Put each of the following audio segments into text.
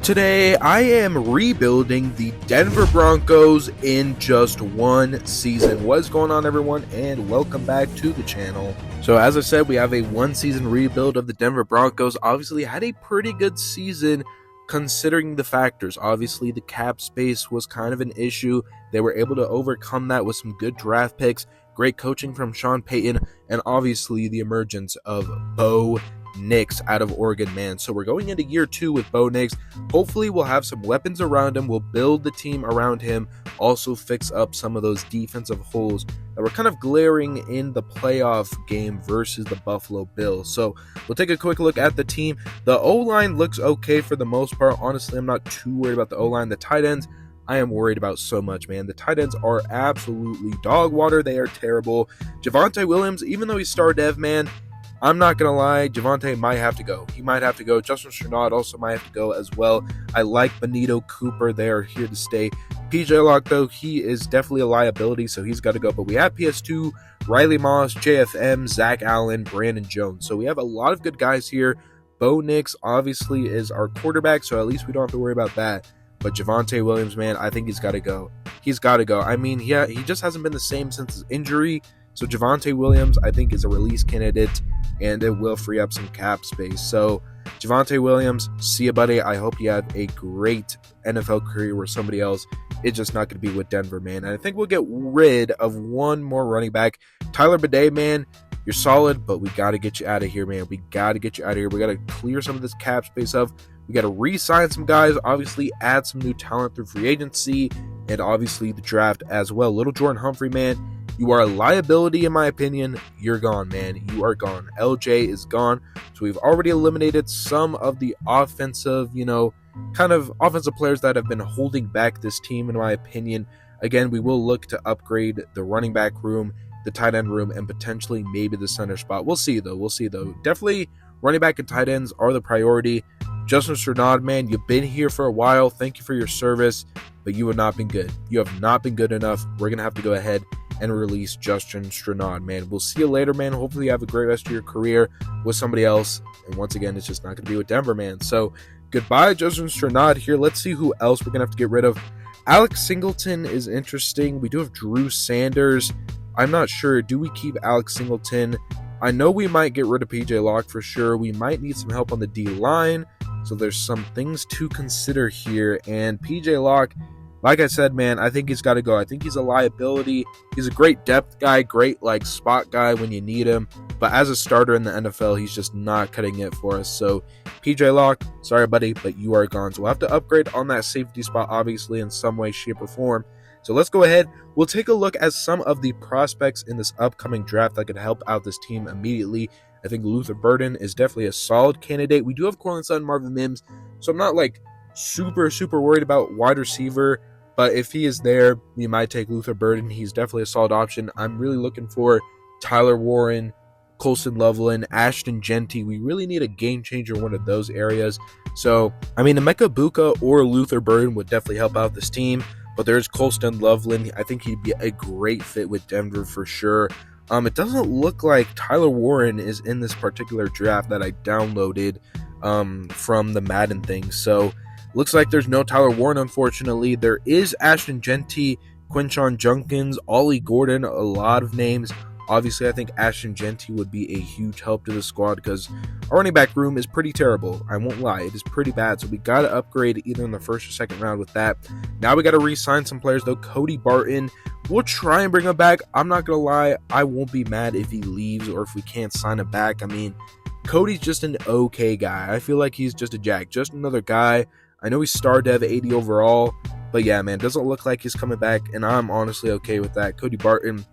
Today, I am rebuilding the Denver Broncos in just one season. What is going on, everyone, and welcome back to the channel. So, as I said, we have a one-season rebuild of the Denver Broncos. Obviously, had a pretty good season considering the factors. Obviously, the cap space was kind of an issue. They were able to overcome that with some good draft picks, great coaching from Sean Payton, and obviously the emergence of Bo Nix out of Oregon, man. So we're going into year 2 with Bo Nix. Hopefully we'll have some weapons around him. We'll build the team around him. Also fix up some of those defensive holes that were kind of glaring in the playoff game versus the Buffalo Bills. So we'll take a quick look at the team. The O-line looks okay for the most part. Honestly, I'm not too worried about the O-line. The tight ends, I am worried about so much, man. The tight ends are absolutely dog water. They are terrible. Javonte Williams, even though he's star dev, man, I'm not going to lie, Javonte might have to go. He might have to go. Justin Strnad also might have to go as well. I like Benito Cooper. They are here to stay. PJ Locke, though, he is definitely a liability, so he's got to go. But we have PS2, Riley Moss, JFM, Zach Allen, Brandon Jones. So we have a lot of good guys here. Bo Nix, obviously, is our quarterback, so at least we don't have to worry about that. But Javonte Williams, man, I think he's got to go. He's got to go. I mean, yeah, he just hasn't been the same since his injury. So Javonte Williams, I think, is a release candidate, and it will free up some cap space. So Javonte Williams, see you, buddy. I hope you have a great NFL career where somebody else is just not going to be with Denver, man. And I think we'll get rid of one more running back. Tyler Bidet, man, you're solid, but we got to get you out of here, man. We got to get you out of here. We got to clear some of this cap space up. We got to re-sign some guys, obviously add some new talent through free agency, and obviously the draft as well. Little Jordan Humphrey, man, you are a liability in my opinion. You're gone, man. You are gone. LJ is gone. So we've already eliminated some of the offensive, kind of offensive players that have been holding back this team, in my opinion. Again, we will look to upgrade the running back room, the tight end room, and potentially maybe the center spot. We'll see, though. Definitely running back and tight ends are the priority. Justin Strnad, man, you've been here for a while. Thank you for your service, but you have not been good. You have not been good enough. We're going to have to go ahead and release Justin Strnad, man. We'll see you later, man. Hopefully you have a great rest of your career with somebody else. And once again, it's just not going to be with Denver, man. So goodbye, Justin Strnad here. Let's see who else we're going to have to get rid of. Alex Singleton is interesting. We do have Drew Sanders. I'm not sure. Do we keep Alex Singleton? I know we might get rid of PJ Locke for sure. We might need some help on the D-line. So there's some things to consider here. And PJ Locke, like I said, man, I think he's got to go. I think he's a liability. He's a great depth guy, great spot guy when you need him. But as a starter in the NFL, he's just not cutting it for us. So PJ Locke, sorry, buddy, but you are gone. So we'll have to upgrade on that safety spot, obviously, in some way, shape, or form. So let's go ahead. We'll take a look at some of the prospects in this upcoming draft that could help out this team immediately. I think Luther Burden is definitely a solid candidate. We do have Cortland Sutton, Marvin Mims, so I'm not super worried about wide receiver. But if he is there, we might take Luther Burden. He's definitely a solid option. I'm really looking for Tyler Warren, Colston Loveland, Ashton Genty. We really need a game changer in one of those areas. So, I mean, Emeka Buka or Luther Burden would definitely help out this team. But there's Colston Loveland. I think he'd be a great fit with Denver for sure. It doesn't look like Tyler Warren is in this particular draft that I downloaded from the Madden thing. So, looks like there's no Tyler Warren, unfortunately. There is Ashton Genty, Quinshon Junkins, Ollie Gordon, a lot of names. Obviously, I think Ashton Genty would be a huge help to the squad because our running back room is pretty terrible. I won't lie. It is pretty bad. So we got to upgrade either in the first or second round with that. Now we got to re-sign some players, though. Cody Barton, we'll try and bring him back. I'm not going to lie. I won't be mad if he leaves or if we can't sign him back. I mean, Cody's just an okay guy. I feel like he's just a jack. Just another guy. I know he's star dev 80 overall. But yeah, man, doesn't look like he's coming back. And I'm honestly okay with that. Cody Barton,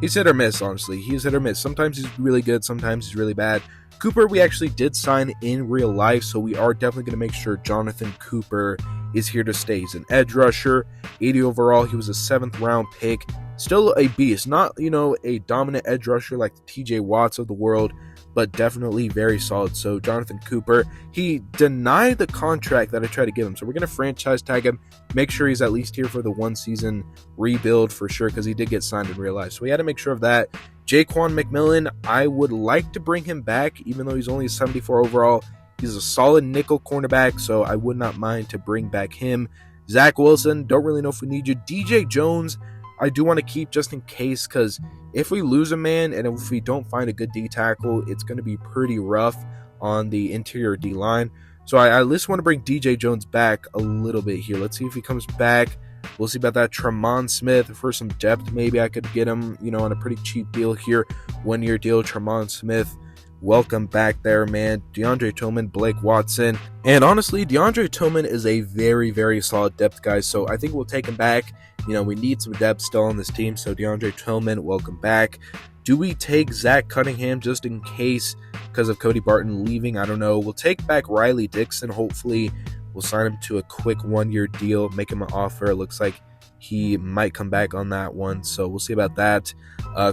he's hit or miss, honestly. He's hit or miss. Sometimes he's really good. Sometimes he's really bad. Cooper, we actually did sign in real life, so we are definitely going to make sure Jonathan Cooper is here to stay. He's an edge rusher, 80 overall. He was a 7th round pick. Still a beast. Not, a dominant edge rusher like the TJ Watts of the world, but definitely very solid. So Jonathan Cooper, he denied the contract that I tried to give him. So we're going to franchise tag him, make sure he's at least here for the 1 season rebuild for sure, because he did get signed in real life. So we had to make sure of that. Jaquan McMillan, I would like to bring him back, even though he's only a 74 overall. He's a solid nickel cornerback, so I would not mind to bring back him. Zach Wilson, don't really know if we need you. DJ Jones, I do want to keep just in case, because if we lose a man and if we don't find a good D tackle, it's going to be pretty rough on the interior D line. So I at least want to bring DJ Jones back a little bit here. Let's see if he comes back. We'll see about that. Tremont Smith, for some depth, maybe I could get him, on a pretty cheap deal here. 1-year deal, Tremont Smith. Welcome back there, man. DeAndre Tillman, Blake Watson. And honestly, DeAndre Tillman is a very, very solid depth guy, so I think we'll take him back. We need some depth still on this team, so DeAndre Tillman, welcome back. Do we take Zach Cunningham just in case because of Cody Barton leaving? I don't know. We'll take back Riley Dixon, hopefully. We'll sign him to a quick 1-year deal, make him an offer. It looks like he might come back on that one, so we'll see about that.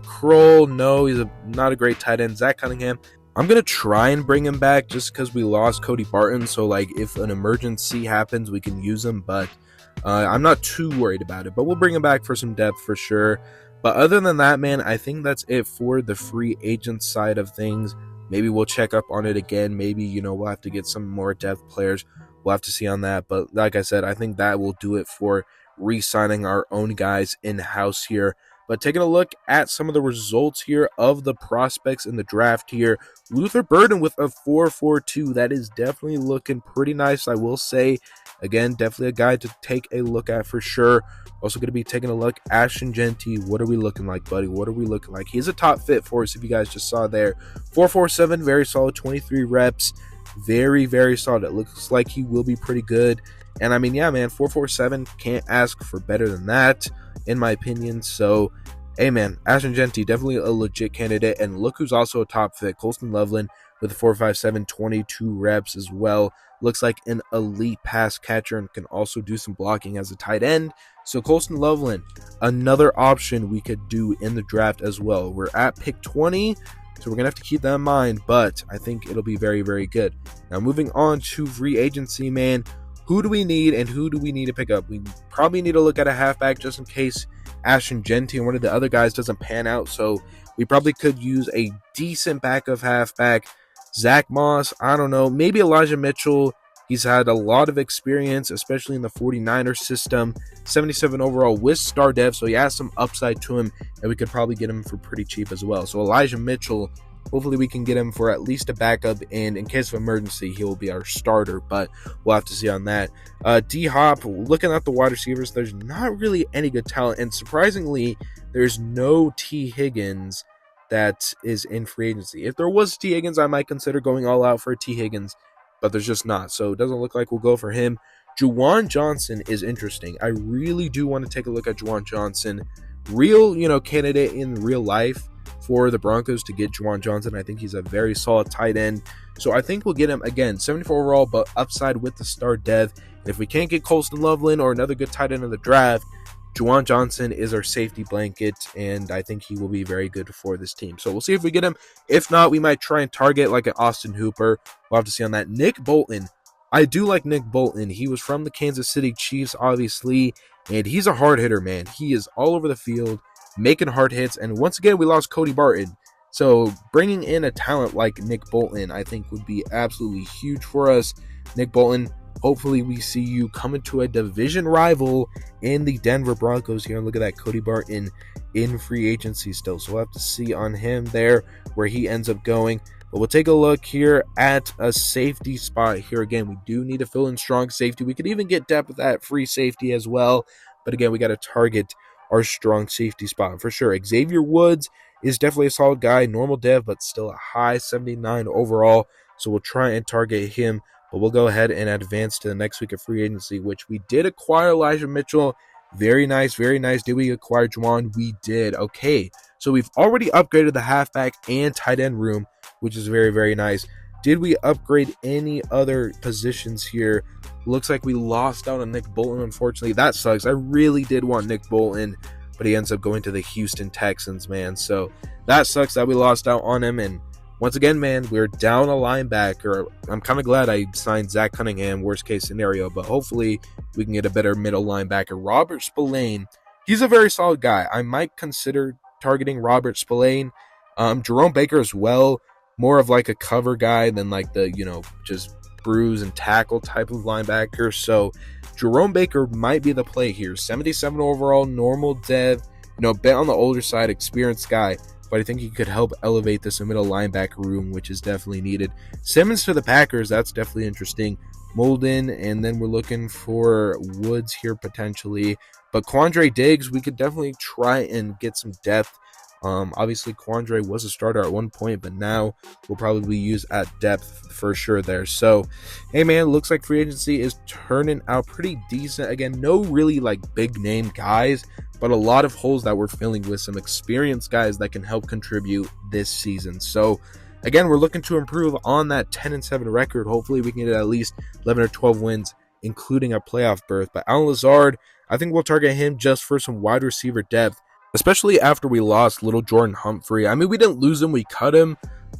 Kroll, no, he's not a great tight end. Zach Cunningham, I'm going to try and bring him back just because we lost Cody Barton, so if an emergency happens, we can use him, but I'm not too worried about it. But we'll bring him back for some depth for sure. But other than that, man, I think that's it for the free agent side of things. Maybe we'll check up on it again. Maybe, we'll have to get some more depth players. We'll have to see on that. But like I said, I think that will do it for re-signing our own guys in-house here. But taking a look at some of the results here of the prospects in the draft here, Luther Burden with a 4.42. That is definitely looking pretty nice, I will say. Again, definitely a guy to take a look at for sure. Also going to be taking a look. Ashton Genty, what are we looking like, buddy? What are we looking like? He's a top fit for us, if you guys just saw there. 4.47, very solid, 23 reps. Very, very solid. It looks like he will be pretty good. And I mean, yeah, man, 4.47, can't ask for better than that, in my opinion. So, hey, man, Ashton Genty, definitely a legit candidate. And look who's also a top fit. Colston Loveland with a 4.57, 22 reps as well. Looks like an elite pass catcher and can also do some blocking as a tight end. So Colston Loveland, another option we could do in the draft as well. We're at pick 20, so we're going to have to keep that in mind, but I think it'll be very, very good. Now, moving on to free agency, man. Who do we need and who do we need to pick up? We probably need to look at a halfback just in case Ashton Genty and one of the other guys doesn't pan out. So we probably could use a decent backup halfback. Zach Moss, I don't know. Maybe Elijah Mitchell. He's had a lot of experience, especially in the 49ers system. 77 overall with star dev, so he has some upside to him, and we could probably get him for pretty cheap as well. So Elijah Mitchell, hopefully we can get him for at least a backup, and in case of emergency, he will be our starter, but we'll have to see on that. D-Hop, looking at the wide receivers, there's not really any good talent, and surprisingly, there's no T. Higgins that is in free agency. If there was T. Higgins, I might consider going all out for T. Higgins, but there's just not, so it doesn't look like we'll go for him. Juwan Johnson is interesting. I really do want to take a look at Juwan Johnson. Real, candidate in real life for the Broncos to get Juwan Johnson. I think he's a very solid tight end. So I think we'll get him, again, 74 overall, but upside with the star dev. And if we can't get Colston Loveland or another good tight end in the draft, Juwan Johnson is our safety blanket, and I think he will be very good for this team. So we'll see if we get him. If not, we might try and target like an Austin Hooper. We'll have to see on that. Nick Bolton. I do like Nick Bolton. He was from the Kansas City Chiefs, obviously, and he's a hard hitter, man. He is all over the field, making hard hits, and once again, we lost Cody Barton. So bringing in a talent like Nick Bolton, I think, would be absolutely huge for us. Nick Bolton, hopefully we see you coming to a division rival in the Denver Broncos here. And look at that, Cody Barton in free agency still. So we'll have to see on him there where he ends up going. But we'll take a look here at a safety spot here. Again, we do need to fill in strong safety. We could even get depth at free safety as well. But again, we got to target our strong safety spot for sure. Xavier Woods is definitely a solid guy. Normal dev, but still a high 79 overall. So we'll try and target him. But we'll go ahead and advance to the next week of free agency, which we did acquire Elijah Mitchell. Very nice, very nice. Did we acquire Juwan? We did. Okay, so we've already upgraded the halfback and tight end room, which is very, very nice. Did we upgrade any other positions here? Looks like we lost out on Nick Bolton, unfortunately. That sucks. I really did want Nick Bolton, but he ends up going to the Houston Texans, man. So that sucks that we lost out on him. And once again, man, we're down a linebacker. I'm kind of glad I signed Zach Cunningham, worst case scenario, but hopefully we can get a better middle linebacker. Robert Spillane, he's a very solid guy. I might consider targeting Robert Spillane. Jerome Baker as well. more of like a cover guy than like the, just bruise and tackle type of linebacker. So Jerome Baker might be the play here. 77 overall, normal dev, a bit on the older side, experienced guy, but I think he could help elevate this middle linebacker room, which is definitely needed. Simmons to the Packers, that's definitely interesting. Molden, and then we're looking for Woods here potentially. But Quandre Diggs, we could definitely try and get some depth. Obviously, Quandre was a starter at one point, but now will probably use at depth for sure there. So, hey man, looks like free agency is turning out pretty decent. Again, no really like big name guys, but a lot of holes that we're filling with some experienced guys that can help contribute this season. So, again, we're looking to improve on that 10-7 record. Hopefully, we can get at least 11 or 12 wins, including a playoff berth. But Allen Lazard, I think we'll target him just for some wide receiver depth, especially after we lost little Jordan Humphrey. I mean, we didn't lose him, we cut him,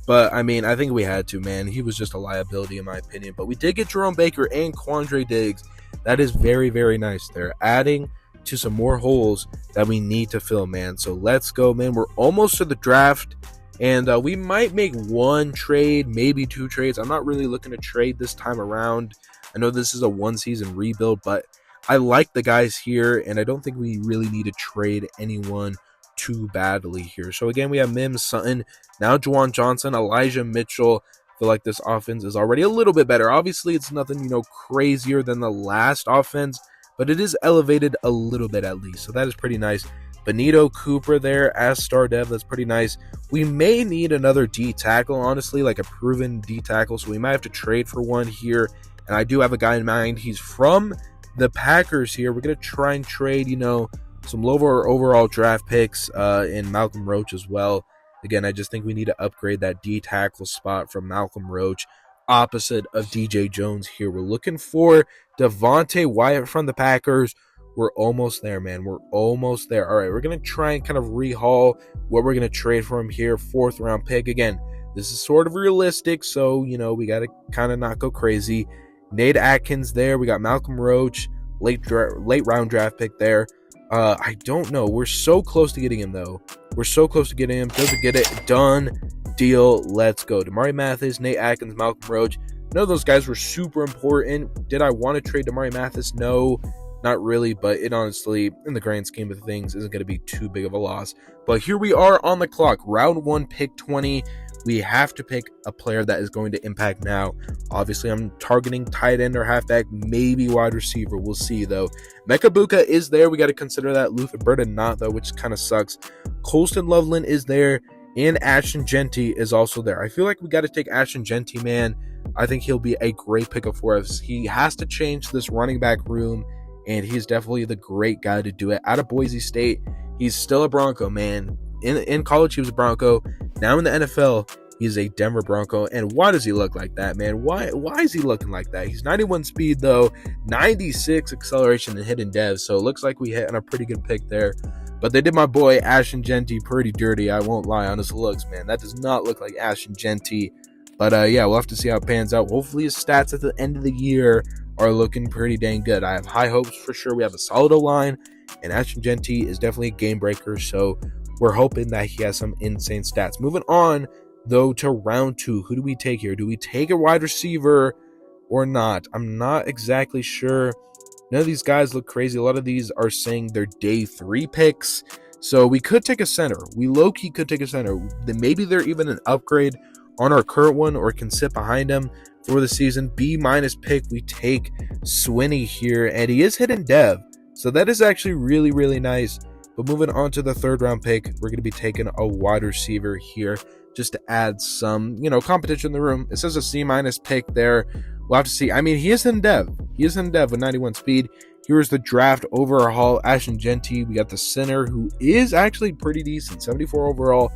but I mean, I think we had to, man. He was just a liability in my opinion. But we did get Jerome Baker and Quandre Diggs. That is very, very nice. They're adding to some more holes that we need to fill, man. So let's go, man. We're almost to the draft, and we might make one trade, maybe two trades. I'm not really looking to trade this time around. I know this is a one-season rebuild, but I like the guys here, and I don't think we really need to trade anyone too badly here. So again, we have Mims, Sutton, now Juwan Johnson, Elijah Mitchell. I feel like this offense is already a little bit better. Obviously, it's nothing, crazier than the last offense, but it is elevated a little bit at least. So that is pretty nice. Benito Cooper there as star dev. That's pretty nice. We may need another D tackle, honestly, like a proven D tackle. So we might have to trade for one here. And I do have a guy in mind. He's from the Packers here. We're going to try and trade, some lower overall draft picks in Malcolm Roach as well. Again, I just think we need to upgrade that D tackle spot from Malcolm Roach opposite of DJ Jones here. We're looking for Devontae Wyatt from the Packers. We're almost there, man. We're almost there. All right, we're going to try and kind of rehaul what we're going to trade for him here. 4th round pick. Again, this is sort of realistic, so, we got to kind of not go crazy. Nate Atkins there. We got Malcolm Roach, late round draft pick there. I don't know. We're so close to getting him, though. We're so close to getting him. Doesn't get it. Done. Deal. Let's go. Damari Mathis, Nate Atkins, Malcolm Roach. None of those guys were super important. Did I want to trade Damari Mathis? No, not really. But it honestly, in the grand scheme of things, isn't going to be too big of a loss. But here we are on the clock. Round 1, pick 20. We have to pick a player that is going to impact now. Obviously, I'm targeting tight end or halfback, maybe wide receiver. We'll see, though. Mekabuka is there. We got to consider that. Luther Burden not, though, which kind of sucks. Colston Loveland is there, and Ashton Genty is also there. I feel like we got to take Ashton Genty, man. I think he'll be a great pickup for us. He has to change this running back room, and he's definitely the great guy to do it. Out of Boise State, he's still a Bronco, man. In college, he was a Bronco. Now in the NFL, he's a Denver Bronco. And why does he look like that, man? Why is he looking like that? He's 91 speed, though, 96 acceleration and hidden dev. So it looks like we hit on a pretty good pick there. But they did my boy Ashton Genty pretty dirty. I won't lie on his looks, man. That does not look like Ashton Genty. But yeah, we'll have to see how it pans out. Hopefully his stats at the end of the year are looking pretty dang good. I have high hopes for sure. We have a solid O-line, and Ashton Genty is definitely a game breaker. So we're hoping that he has some insane stats. Moving on, though, to round 2. Who do we take here? Do we take a wide receiver or not? I'm not exactly sure. None of these guys look crazy. A lot of these are saying they're day 3 picks. So we could take a center. We low-key could take a center. Then maybe they're even an upgrade on our current one or can sit behind him for the season. B- pick, we take Swinney here, and he is hidden dev. So that is actually really, really nice. But moving on to the 3rd round pick, we're going to be taking a wide receiver here just to add some, competition in the room. It says a C- pick there. We'll have to see. I mean, he is in dev. He is in dev with 91 speed. Here's the draft overhaul. Ashton Genty. We got the center, who is actually pretty decent. 74 overall.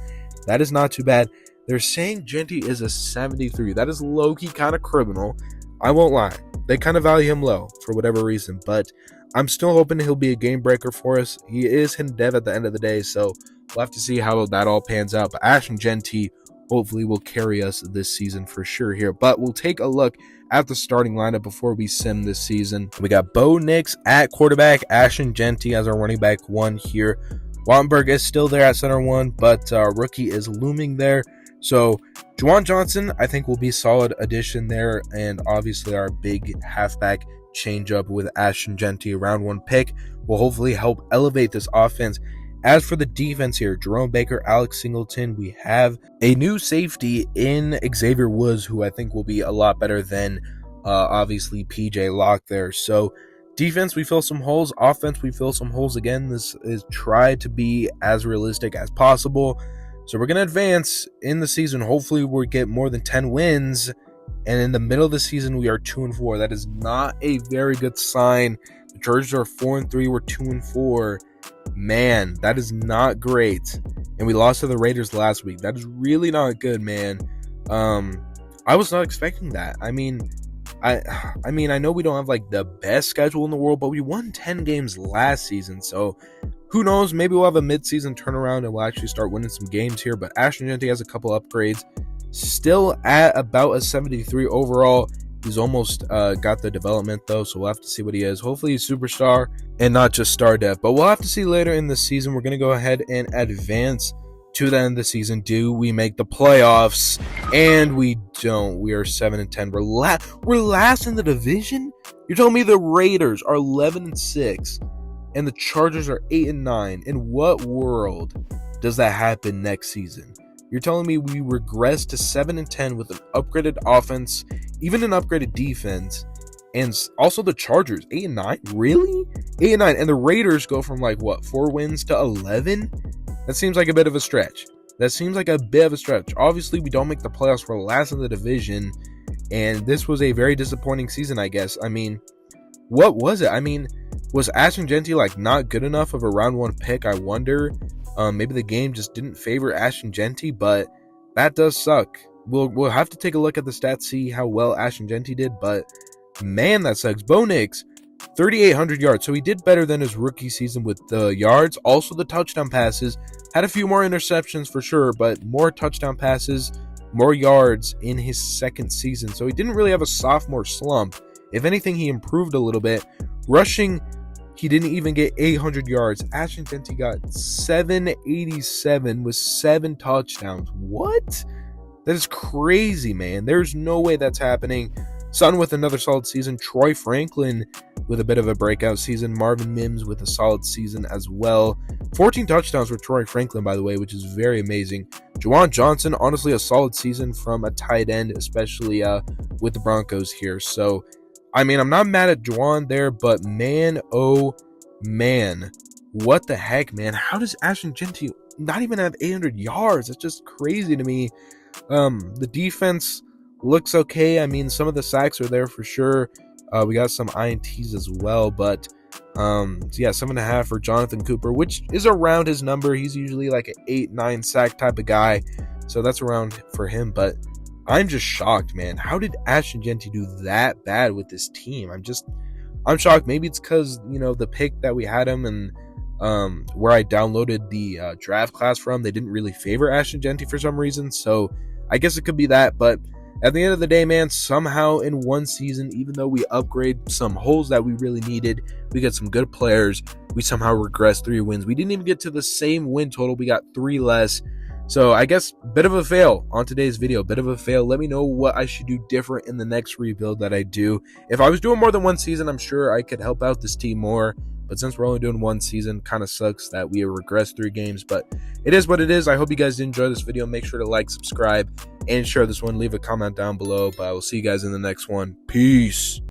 That is not too bad. They're saying Genty is a 73. That is low-key kind of criminal. I won't lie. They kind of value him low for whatever reason, but I'm still hoping he'll be a game breaker for us. He is hidden dev at the end of the day, so we'll have to see how that all pans out. But Ashton Genty hopefully will carry us this season for sure here. But we'll take a look at the starting lineup before we sim this season. We got Bo Nix at quarterback, Ashton Genty as our running back 1 here. Wattenberg is still there at center 1, but rookie is looming there. So Juwan Johnson, I think, will be a solid addition there, and obviously our big halfback changeup with Ashton Genty, a round 1 pick, will hopefully help elevate this offense. As for the defense here, Jerome Baker, Alex Singleton, we have a new safety in Xavier Woods, who I think will be a lot better than obviously PJ Locke there. So defense, we fill some holes. Offense, we fill some holes again. This is try to be as realistic as possible. So we're going to advance in the season. Hopefully we'll get more than 10 wins. And in the middle of the season, we are 2-4. That is not a very good sign. The Chargers are 4-3. We're 2-4. Man, that is not great. And we lost to the Raiders last week. That is really not good, man. I was not expecting that. I mean, I know we don't have like the best schedule in the world, but we won 10 games last season. So who knows? Maybe we'll have a midseason turnaround and we'll actually start winning some games here. But Ashton Genty has a couple upgrades. Still at about a 73 overall. He's almost got the development though, so we'll have to see what he is. Hopefully he's superstar and not just star depth. But we'll have to see later in the season. We're going to go ahead and advance to the end of the season. Do we make the playoffs? And we don't. We are 7-10. We're last in the division? You're telling me the Raiders are 11-6 and the Chargers are 8-9. In what world does that happen next season? You're telling me we regress to 7-10 with an upgraded offense, even an upgraded defense, and also the Chargers 8-9? Really? 8-9, and the Raiders go from like what, 4 wins to 11? That seems like a bit of a stretch. Obviously, we don't make the playoffs. We're last in the division, and this was a very disappointing season, I guess. I mean, what was it? I mean, was Ashton Genty like not good enough of a round 1 pick? I wonder. Maybe the game just didn't favor Ashton Genty, but that does suck. We'll have to take a look at the stats, see how well Ashton Genty did, but man, that sucks. Bo Nix, 3,800 yards, so he did better than his rookie season with the yards. Also, the touchdown passes. Had a few more interceptions for sure, but more touchdown passes, more yards in his second season. So he didn't really have a sophomore slump. If anything, he improved a little bit. Rushing, he didn't even get 800 yards. Ashton Genty got 787 with 7 touchdowns. What? That is crazy, man. There's no way that's happening. Sutton with another solid season. Troy Franklin with a bit of a breakout season. Marvin Mims with a solid season as well. 14 touchdowns for Troy Franklin, by the way, which is very amazing. Juwan Johnson, honestly, a solid season from a tight end, especially with the Broncos here. So, I mean, I'm not mad at Juwan there, but man, oh man, what the heck, man? How does Ashton Genty not even have 800 yards? That's just crazy to me. The defense looks okay. I mean, some of the sacks are there for sure. We got some INTs as well, but yeah, 7.5 for Jonathan Cooper, which is around his number. He's usually like an 8-9 sack type of guy, so that's around for him. But I'm just shocked, man. How did Ashton Genty do that bad with this team? I'm shocked. Maybe it's because, you know, the pick that we had him and where I downloaded the draft class from, they didn't really favor Ashton Genty for some reason. So I guess it could be that. But at the end of the day, man, somehow in one season, even though we upgrade some holes that we really needed, we got some good players, we somehow regressed 3 wins. We didn't even get to the same win total. We got 3 less. So I guess bit of a fail on today's video, bit of a fail. Let me know what I should do different in the next rebuild that I do. If I was doing more than one season, I'm sure I could help out this team more. But since we're only doing one season, kind of sucks that we have regressed 3 games. But it is what it is. I hope you guys did enjoy this video. Make sure to like, subscribe, and share this one. Leave a comment down below. But I will see you guys in the next one. Peace.